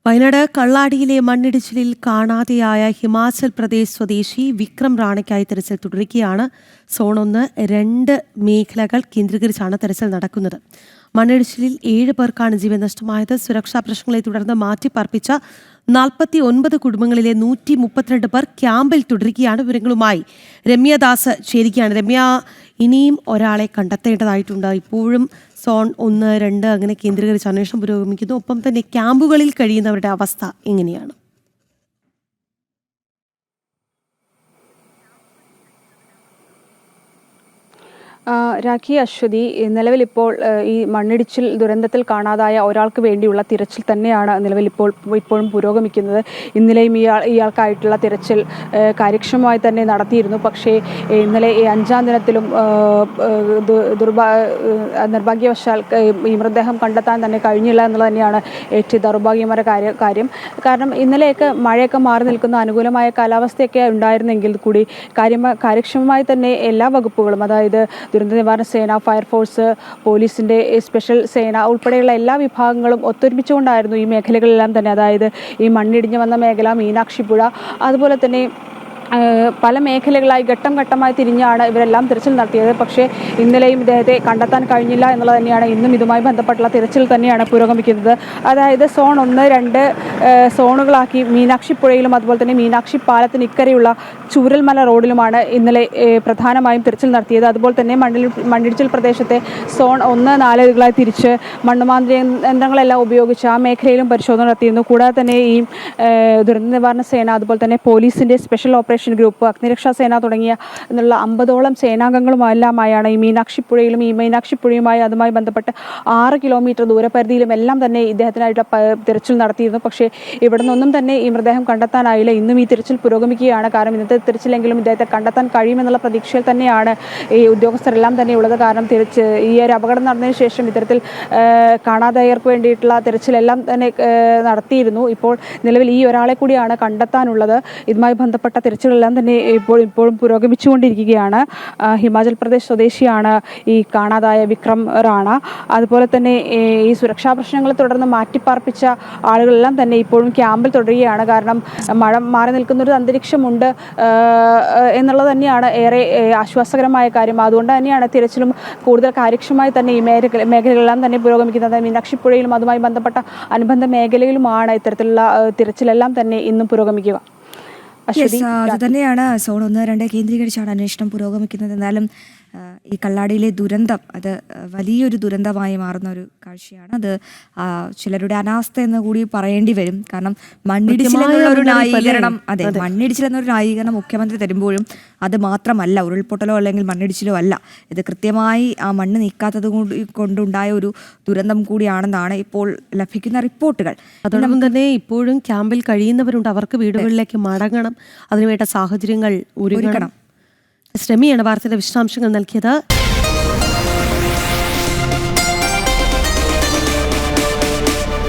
വയനാട് കള്ളാടിയിലെ മണ്ണിടിച്ചിലിൽ കാണാതെയായ ഹിമാചൽ പ്രദേശ് സ്വദേശി വിക്രം റാണയ്ക്കായി തെരച്ചിൽ തുടരുകയാണ്. സോൺ 1, 2 മേഖലകൾ കേന്ദ്രീകരിച്ചാണ് തെരച്ചിൽ നടക്കുന്നത്. മണ്ണിടിച്ചിലിൽ 7 പേർക്കാണ് ജീവൻ നഷ്ടമായത്. സുരക്ഷാ പ്രശ്നങ്ങളെ തുടർന്ന് മാറ്റിപ്പാർപ്പിച്ച 49 കുടുംബങ്ങളിലെ 132 പേർ ക്യാമ്പിൽ തുടരുകയാണ്. വിവരങ്ങളുമായി രമ്യദാസ് ചേരുകയാണ്. രമ്യ, ഇനിയും ഒരാളെ കണ്ടെത്തേണ്ടതായിട്ടുണ്ട്. ഇപ്പോഴും സോൺ 1, 2 അങ്ങനെ കേന്ദ്രീകരിച്ച് അന്വേഷണം പുരോഗമിക്കുന്നു. ഒപ്പം തന്നെ ക്യാമ്പുകളിൽ കഴിയുന്നവരുടെ അവസ്ഥ എങ്ങനെയാണ്? രാഖി, അശ്വതി, നിലവിലിപ്പോൾ ഈ മണ്ണിടിച്ചിൽ ദുരന്തത്തിൽ കാണാതായ ഒരാൾക്ക് വേണ്ടിയുള്ള തിരച്ചിൽ തന്നെയാണ് ഇപ്പോഴും പുരോഗമിക്കുന്നത്. ഇന്നലെയും ഇയാൾക്കായിട്ടുള്ള തിരച്ചിൽ കാര്യക്ഷമമായി തന്നെ നടത്തിയിരുന്നു. പക്ഷേ ഇന്നലെ 5-ാം ദിനത്തിലും നിർഭാഗ്യവശാൽ ഈ മൃതദേഹം കണ്ടെത്താൻ തന്നെ കഴിഞ്ഞില്ല എന്നുള്ളത് തന്നെയാണ് ഏറ്റവും ദൗർഭാഗ്യകരമായ കാര്യം. കാരണം ഇന്നലെയൊക്കെ മഴയൊക്കെ മാറി നിൽക്കുന്ന അനുകൂലമായ കാലാവസ്ഥയൊക്കെ ഉണ്ടായിരുന്നെങ്കിൽ കൂടി കാര്യക്ഷമമായി തന്നെ എല്ലാ വകുപ്പുകളും, അതായത് ദുരന്ത നിവാരണ സേന, ഫയർഫോഴ്സ്, പോലീസിൻ്റെ സ്പെഷ്യൽ സേന ഉൾപ്പെടെയുള്ള എല്ലാ വിഭാഗങ്ങളും ഒത്തൊരുമിച്ചുകൊണ്ടായിരുന്നു ഈ മേഖലകളിലെല്ലാം തന്നെ, അതായത് ഈ മണ്ണിടിഞ്ഞ് വന്ന മേഖല, മീനാക്ഷിപ്പുഴ, അതുപോലെ തന്നെ പല മേഖലകളായി ഘട്ടം ഘട്ടമായി തിരിഞ്ഞാണ് ഇവരെല്ലാം തിരച്ചിൽ നടത്തിയത്. പക്ഷേ ഇന്നലെയും ഇദ്ദേഹത്തെ കണ്ടെത്താൻ കഴിഞ്ഞില്ല എന്നുള്ളത് തന്നെയാണ് ഇന്നും ഇതുമായി ബന്ധപ്പെട്ടുള്ള തിരച്ചിൽ തന്നെയാണ് പുരോഗമിക്കുന്നത്. അതായത് സോൺ 1, 2 സോണുകളാക്കി മീനാക്ഷിപ്പുഴയിലും അതുപോലെ തന്നെ മീനാക്ഷി പാലത്തിന് ഇക്കരെയുള്ള ചൂരൽമല റോഡിലുമാണ് ഇന്നലെ പ്രധാനമായും തിരച്ചിൽ നടത്തിയത്. അതുപോലെ തന്നെ മണ്ണിടിച്ചിൽ പ്രദേശത്തെ സോൺ 1, 4 തിരിച്ച് മണ്ണുമാന്തി യന്ത്രങ്ങളെല്ലാം ഉപയോഗിച്ച് ആ മേഖലയിലും പരിശോധന നടത്തിയിരുന്നു. കൂടാതെ തന്നെ ഈ ദുരന്ത നിവാരണ സേന, അതുപോലെ തന്നെ പോലീസിൻ്റെ സ്പെഷ്യൽ ഓപ്പറേഷൻ ഗ്രൂപ്പ്, അഗ്നിരക്ഷാ സേന തുടങ്ങിയ 50ഓളം സേനാംഗങ്ങളുമെല്ലാമായാണ് ഈ മീനാക്ഷിപ്പുഴയിലും ഈ മീനാക്ഷിപ്പുഴയുമായി അതുമായി ബന്ധപ്പെട്ട് 6 കിലോമീറ്റർ ദൂരപരിധിയിലും എല്ലാം തന്നെ ഇദ്ദേഹത്തിനായിട്ടുള്ള തിരച്ചിൽ നടത്തിയിരുന്നു. പക്ഷേ ഇവിടെ നിന്നൊന്നും തന്നെ ഈ മൃതദേഹം കണ്ടെത്താനായില്ല. ഇന്നും ഈ തിരച്ചിൽ പുരോഗമിക്കുകയാണ്. കാരണം ഇന്നത്തെ തിരച്ചിലെങ്കിലും ഇദ്ദേഹത്തെ കണ്ടെത്താൻ കഴിയുമെന്നുള്ള പ്രതീക്ഷയിൽ തന്നെയാണ് ഈ ഉദ്യോഗസ്ഥരെല്ലാം തന്നെ ഉള്ളത്. കാരണം ഈ ഒരു അപകടം നടന്നതിന് ശേഷം ഇത്തരത്തിൽ കാണാതായവർക്ക് വേണ്ടിയിട്ടുള്ള തിരച്ചിലെല്ലാം തന്നെ നടത്തിയിരുന്നു. ഇപ്പോൾ നിലവിൽ ഈ ഒരാളെ കൂടിയാണ് കണ്ടെത്താനുള്ളത്. ഇതുമായി ബന്ധപ്പെട്ട തിരച്ചിലെല്ലാം തന്നെ ഇപ്പോഴും പുരോഗമിച്ചുകൊണ്ടിരിക്കുകയാണ്. ഹിമാചൽ പ്രദേശ് സ്വദേശിയാണ് ഈ കാണാതായ വിക്രം റാണ. അതുപോലെ തന്നെ ഈ സുരക്ഷാ പ്രശ്നങ്ങളെ തുടർന്ന് മാറ്റിപ്പാർപ്പിച്ച ആളുകളെല്ലാം തന്നെ ഇപ്പോഴും ക്യാമ്പിൽ തുടരുകയാണ്. കാരണം മഴ മാറി നിൽക്കുന്നൊരു അന്തരീക്ഷമുണ്ട് എന്നുള്ളത് തന്നെയാണ് ഏറെ ആശ്വാസകരമായ കാര്യം. അതുകൊണ്ട് തന്നെയാണ് തിരച്ചിലും കൂടുതൽ കാര്യക്ഷമമായി തന്നെ ഈ മേഖലകളെല്ലാം തന്നെ പുരോഗമിക്കുന്നത്. മീനാക്ഷിപ്പുഴയിലും അതുമായി ബന്ധപ്പെട്ട അനുബന്ധ മേഖലയിലുമാണ് ഇത്തരത്തിലുള്ള തിരച്ചിലെല്ലാം തന്നെ ഇന്നും പുരോഗമിക്കുക. അത് തന്നെയാണ് സോൺ 1, 2 കേന്ദ്രീകരിച്ചാണ് അന്വേഷണം പുരോഗമിക്കുന്നത്. എന്നാലും ഈ കള്ളാടിയിലെ ദുരന്തം അത് വലിയൊരു ദുരന്തമായി മാറുന്ന ഒരു കാഴ്ചയാണ്. അത് ചിലരുടെ അനാസ്ഥ എന്ന് കൂടി പറയേണ്ടി വരും. കാരണം മണ്ണിടിച്ചിലെന്നൊരു ന്യായീകരണം മണ്ണിടിച്ചിലെന്നൊരു ന്യായീകരണം മുഖ്യമന്ത്രി തരുമ്പോഴും അത് മാത്രമല്ല, ഉരുൾപൊട്ടലോ അല്ലെങ്കിൽ മണ്ണിടിച്ചിലോ അല്ല, ഇത് കൃത്യമായി ആ മണ്ണ് നീക്കാത്തത് കൊണ്ടുണ്ടായ ഒരു ദുരന്തം കൂടിയാണെന്നാണ് ഇപ്പോൾ ലഭിക്കുന്ന റിപ്പോർട്ടുകൾ. അതോടൊപ്പം തന്നെ ഇപ്പോഴും ക്യാമ്പിൽ കഴിയുന്നവരുണ്ട്. അവർക്ക് വീടുകളിലേക്ക് മടങ്ങണം. അതിനുവേണ്ട സാഹചര്യങ്ങൾ ഒരുക്കണം. രമ്യയാണ് വാർത്തയുടെ വിശദാംശങ്ങൾ നൽകിയത്.